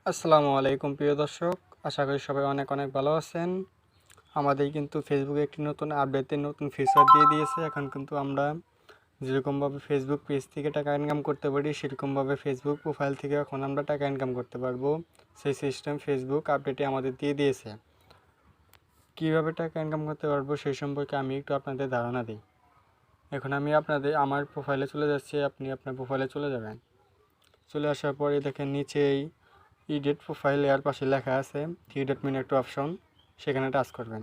আসসালামু আলাইকুম প্রিয় দর্শক, আশা করি সবাই অনেক অনেক ভালো আছেন। আমাদের কিন্তু ফেসবুকে একটি নতুন আপডেটের নতুন ফিচার দিয়ে দিয়েছে। এখন কিন্তু আমরা যেরকমভাবে ফেসবুক পেজ থেকে টাকা ইনকাম করতে পারি, সেরকমভাবে ফেসবুক প্রোফাইল থেকে এখন আমরা টাকা ইনকাম করতে পারবো। সেই সিস্টেম ফেসবুক আপডেটে আমাদের দিয়ে দিয়েছে। কীভাবে টাকা ইনকাম করতে পারবো সেই সম্পর্কে আমি একটু আপনাদের ধারণা দিই। এখন আমি আমার প্রোফাইলে চলে যাচ্ছি, আপনি আপনার প্রোফাইলে চলে যাবেন। চলে আসার পরে দেখেন নিচেই এডিট প্রোফাইল এর পাশে লেখা আছে 3 একটা অপশন, সেখানে টাচ করবেন।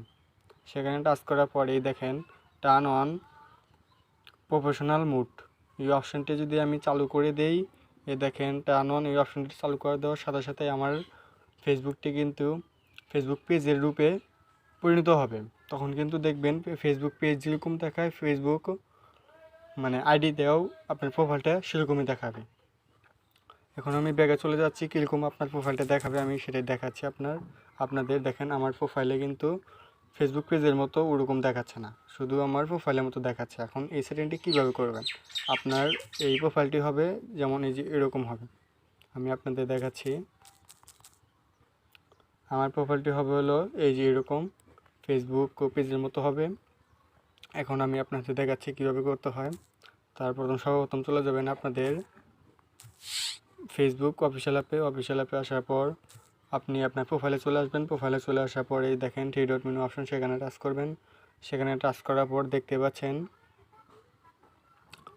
সেখানে টাচ করার পরেই দেখেন টার্ন অন প্রফেশনাল মুড, এই অপশানটি যদি আমি চালু করে দেই, দেখেন টার্ন অন এই অপশানটি চালু করে দেওয়ার সাথে সাথে আমার ফেসবুকটি কিন্তু ফেসবুক পেজের রূপে পরিণত হবে। তখন কিন্তু দেখবেন ফেসবুক পেজ যেরকম দেখায়, ফেসবুক আইডিতেও আপনার প্রোফাইলটা সেরকমই দেখাবে। এখন আমি ব্যাগে চলে যাচ্ছি, কীরকম আপনার প্রোফাইলটা দেখাবে আমি সেটাই দেখাচ্ছি আপনাদের। দেখেন আমার প্রোফাইলে কিন্তু ফেসবুক পেজের মতো ওরকম দেখাচ্ছে না, শুধু আমার প্রোফাইলের মতো দেখাচ্ছে। এখন এই সেটিংটি কীভাবে করবেন, আপনার এই প্রোফাইলটি হবে যেমন এই যে এরকম হবে। আমি আপনাদের দেখাচ্ছি, আমার প্রোফাইলটি হবে হলো এই যে এরকম ফেসবুক পেজের মতো হবে। এখন আমি আপনাদের দেখাচ্ছি কীভাবে করতে হয়। সর্বপ্রথম চলে যাবেন আপনাদের ফেসবুক অফিসিয়াল অ্যাপে আসার পর আপনি আপনার প্রোফাইলে চলে আসবেন। প্রোফাইলে চলে আসার পরে দেখেন 3 অপশন, সেখানে টাচ করবেন। সেখানে টাচ করার পর দেখতে পাচ্ছেন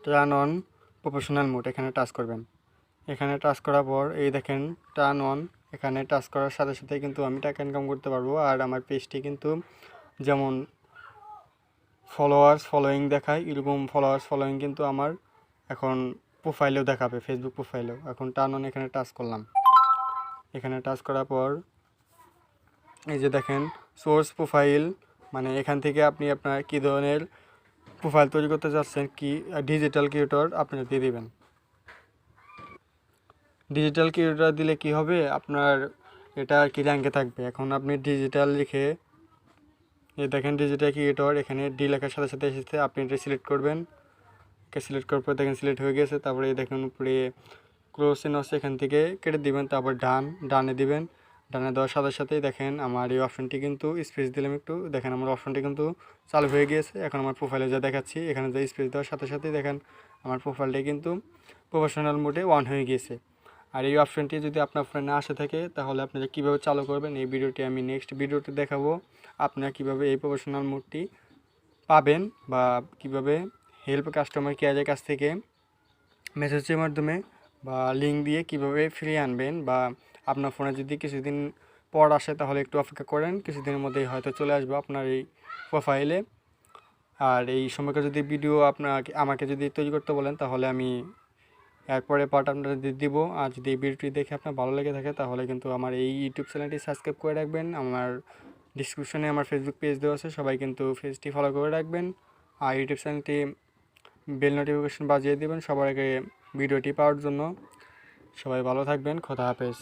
টার্ন অন প্রফেশনাল মোড, এখানে টাচ করবেন। এখানে টাচ করার পর এই দেখেন টার্ন অন, এখানে টাচ করার সাথে সাথে কিন্তু আমি টাকা ইনকাম করতে পারবো। আর আমার পেজটি কিন্তু যেমন ফলোয়িং দেখায়, এরকম ফলোয়িং কিন্তু আমার এখন প্রোফাইলেও দেখাবে, ফেসবুক প্রোফাইলেও। এখন টার্ন অন এখানে টাচ করলাম। এখানে টাচ করার পর এই যে দেখেন সোর্স প্রোফাইল, এখান থেকে আপনি আপনার কী ধরনের প্রোফাইল তৈরি করতে চাচ্ছেন, কি ডিজিটাল ক্রিয়েটর আপনি দিয়ে দেবেন। ডিজিটাল ক্রিয়েটর দিলে কি হবে, আপনার এটা কি র্যাঙ্কে থাকবে। এখন আপনি ডিজিটাল লিখে এই দেখেন ডিজিটাল ক্রিয়েটর, এখানে ডি লেখার সাথে সাথে এসেছে, আপনি এটা সিলেক্ট করবেন। সিলেক্ট করার পর দেখেন সিলেক্ট হয়ে গেছে। তারপরে দেখেন উপরে ক্লোজ চিহ্ন আছে, এখান থেকে কেটে দিবেন। তারপর ডানে দিবেন। ডানে দেওয়ার সাথে সাথেই দেখেন আমার এই অপশনটি কিন্তু স্পেস দিলাম একটু, দেখেন আমার অপশনটি কিন্তু চালু হয়ে গিয়েছে। এখন আমার প্রোফাইলে যা দেখাচ্ছি, এখানে যে স্পেস দেওয়ার সাথে সাথেই দেখেন আমার প্রোফাইলটি কিন্তু প্রফেশনাল মোডে অন হয়ে গিয়েছে। আর এই অপশনটি যদি আপনার ফোনে না আসে থাকে, তাহলে আপনারা কীভাবে চালু করবেন এই ভিডিওটি আমি নেক্সট ভিডিওতে দেখাবো। আপনারা কীভাবে এই প্রফেশনাল মোডটি পাবেন বা কীভাবে হেল্প কাস্টমার কেয়ারের কাছ থেকে মেসেজের মাধ্যমে বা লিঙ্ক দিয়ে কিভাবে ফ্রি আনবেন, বা আপনার ফোনে যদি কিছুদিন পর আসে তাহলে একটু অপেক্ষা করেন, কিছুদিনের মধ্যেই হয়তো চলে আসবে আপনার এই প্রোফাইলে। আর এই সম্পর্কে যদি ভিডিও আমাকে যদি তৈরি করতে বলেন, তাহলে আমি এরপরে পার্ট আপনাদের দিব। আর যদি এই ভিডিওটি দেখে আপনার ভালো লেগে থাকে, তাহলে কিন্তু আমার এই ইউটিউব চ্যানেলটি সাবস্ক্রাইব করে রাখবেন। আমার ডিসক্রিপশনে আমার ফেসবুক পেজ দেওয়া আছে, সবাই কিন্তু পেজটি ফলো করে রাখবেন। আর ইউটিউব চ্যানেলটি বেল নোটিফিকেশন বাজিয়ে দেবেন সবার আগে ভিডিওটি পাওয়ার জন্য। সবাই ভালো থাকবেন, খোদা হাফেজ।